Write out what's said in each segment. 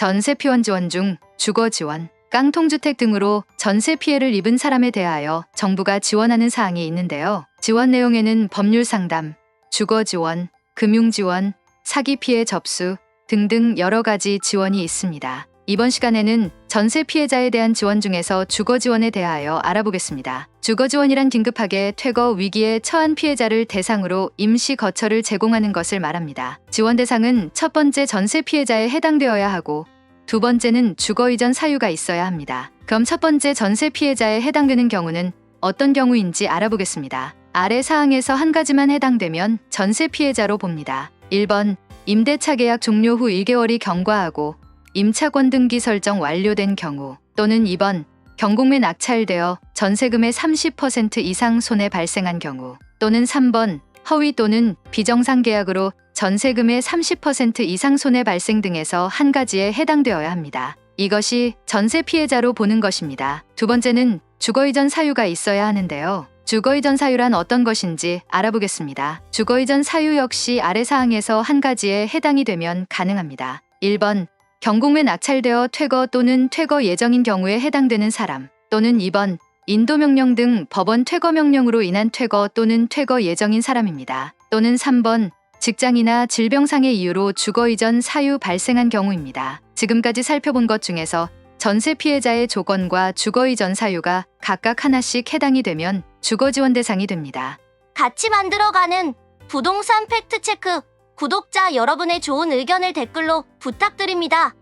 전세 피원 지원 중 주거 지원, 깡통주택 등으로 전세 피해를 입은 사람에 대하여 정부가 지원하는 사항이 있는데요. 지원 내용에는 법률 상담, 주거 지원, 금융 지원, 사기 피해 접수 등등 여러 가지 지원이 있습니다. 이번 시간에는 전세 피해자에 대한 지원 중에서 주거 지원에 대하여 알아보겠습니다. 주거 지원이란 긴급하게 퇴거 위기에 처한 피해자를 대상으로 임시 거처를 제공하는 것을 말합니다. 지원 대상은 첫 번째 전세 피해자에 해당되어야 하고 두 번째는 주거 이전 사유가 있어야 합니다. 그럼 첫 번째 전세 피해자에 해당되는 경우는 어떤 경우인지 알아보겠습니다. 아래 사항에서 한 가지만 해당되면 전세 피해자로 봅니다. 1번 임대차 계약 종료 후 1개월이 경과하고 임차권 등기 설정 완료된 경우, 또는 2번 경공매 낙찰되어 전세금의 30% 이상 손해 발생한 경우, 또는 3번 허위 또는 비정상 계약으로 전세금의 30% 이상 손해 발생 등에서 한 가지에 해당되어야 합니다. 이것이 전세 피해자로 보는 것입니다. 두 번째는 주거 이전 사유가 있어야 하는데요. 주거 이전 사유란 어떤 것인지 알아보겠습니다. 주거 이전 사유 역시 아래 사항에서 한 가지에 해당이 되면 가능합니다. 1번 경공매 낙찰되어 퇴거 또는 퇴거 예정인 경우에 해당되는 사람, 또는 2번 인도명령 등 법원 퇴거 명령으로 인한 퇴거 또는 퇴거 예정인 사람입니다. 또는 3번 직장이나 질병상의 이유로 주거 이전 사유 발생한 경우입니다. 지금까지 살펴본 것 중에서 전세 피해자의 조건과 주거 이전 사유가 각각 하나씩 해당이 되면 주거 지원 대상이 됩니다. 같이 만들어가는 부동산 팩트체크, 구독자 여러분의 좋은 의견을 댓글로 부탁드립니다.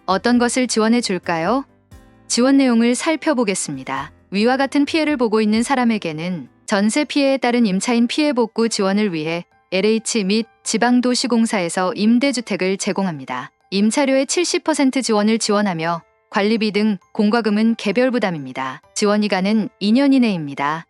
어떤 것을 지원해 줄까요? 지원 내용을 살펴보겠습니다. 위와 같은 피해를 보고 있는 사람에게는 전세 피해에 따른 임차인 피해 복구 지원을 위해 LH 및 지방도시공사에서 임대주택을 제공합니다. 임차료의 70% 지원을 지원하며 관리비 등 공과금은 개별 부담입니다. 지원 기간은 2년 이내입니다.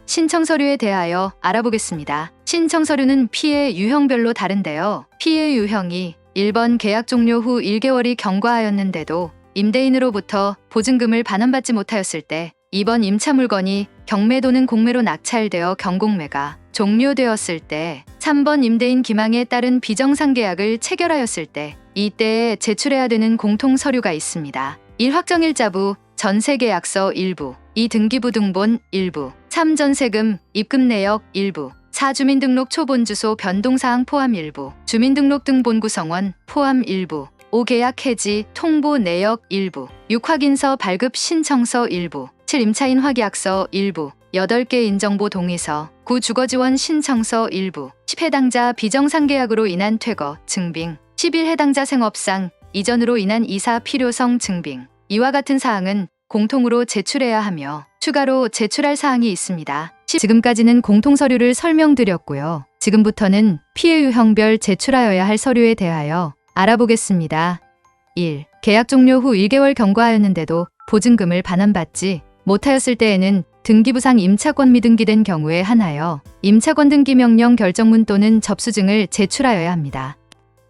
신청 서류에 대하여 알아보겠습니다. 신청 서류는 피해 유형별로 다른데요. 피해 유형이 1번 계약 종료 후 1개월이 경과하였는데도 임대인으로부터 보증금을 반환받지 못하였을 때, 2번 임차 물건이 경매 또는 공매로 낙찰되어 경공매가 종료되었을 때, 3번 임대인 기망에 따른 비정상 계약을 체결하였을 때, 이때에 제출해야 되는 공통 서류가 있습니다. 1. 확정일자부, 전세계약서 일부, 2. 등기부등본 일부, 3. 전세금, 입금 내역 일부, 4. 주민등록 초본주소 변동사항 포함 일부, 주민등록 등본 구성원 포함 일부, 5. 계약 해지, 통보 내역 일부, 6. 확인서 발급 신청서 일부, 7. 임차인 확약서 일부, 8개 인정보 동의서, 9. 주거지원 신청서 일부, 10. 해당자 비정상 계약으로 인한 퇴거, 증빙, 11. 해당자 생업상 이전으로 인한 이사 필요성 증빙. 이와 같은 사항은 공통으로 제출해야 하며 추가로 제출할 사항이 있습니다. 지금까지는 공통서류를 설명드렸고요. 지금부터는 피해 유형별 제출하여야 할 서류에 대하여 알아보겠습니다. 1. 계약 종료 후 1개월 경과하였는데도 보증금을 반환받지 못하였을 때에는 등기부상 임차권 미등기된 경우에 한하여 임차권 등기 명령 결정문 또는 접수증을 제출하여야 합니다.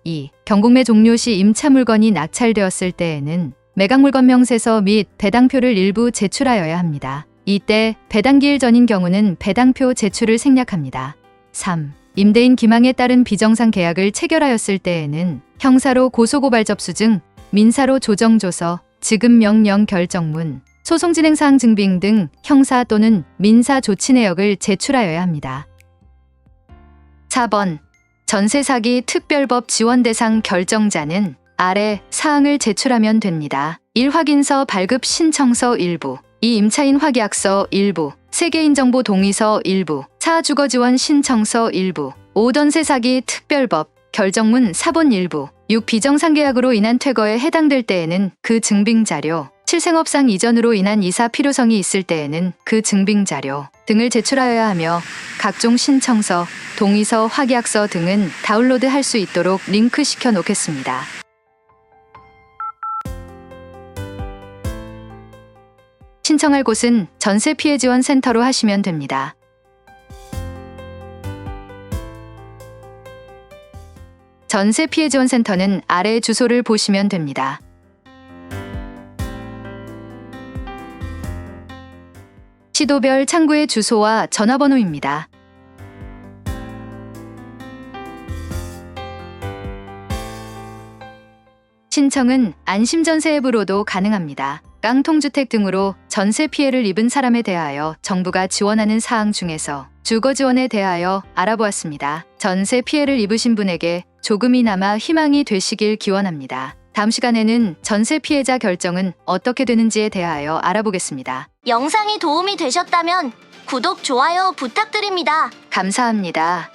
2. 경공매 종료 시 임차 물건이 낙찰되었을 때에는 매각물건 명세서 및 배당표를 일부 제출하여야 합니다. 이때 배당기일 전인 경우는 배당표 제출을 생략합니다. 3. 임대인 기망에 따른 비정상 계약을 체결하였을 때에는 형사로 고소고발 접수증, 민사로 조정조서, 지급명령 결정문, 소송진행사항 증빙 등 형사 또는 민사 조치 내역을 제출하여야 합니다. 4번 전세 사기 특별법 지원 대상 결정자는 아래 사항을 제출하면 됩니다. 1. 확인서 발급 신청서 일부, 2. 임차인 확약서 일부, 3. 개인정보 동의서 일부, 4. 주거지원 신청서 일부, 5. 전세 사기 특별법 결정문 사본 일부, 6. 비정상 계약으로 인한 퇴거에 해당될 때에는 그 증빙자료, 7. 생업상 이전으로 인한 이사 필요성이 있을 때에는 그 증빙자료 등을 제출하여야 하며 각종 신청서, 동의서, 확약서 등은 다운로드할 수 있도록 링크시켜 놓겠습니다. 신청할 곳은 전세피해지원센터로 하시면 됩니다. 전세피해지원센터는 아래 주소를 보시면 됩니다. 시도별 창구의 주소와 전화번호입니다. 신청은 안심전세 앱으로도 가능합니다. 깡통주택 등으로 전세 피해를 입은 사람에 대하여 정부가 지원하는 사항 중에서 주거 지원에 대하여 알아보았습니다. 전세 피해를 입으신 분에게 조금이나마 희망이 되시길 기원합니다. 다음 시간에는 전세 피해자 결정은 어떻게 되는지에 대하여 알아보겠습니다. 영상이 도움이 되셨다면 구독, 좋아요 부탁드립니다. 감사합니다.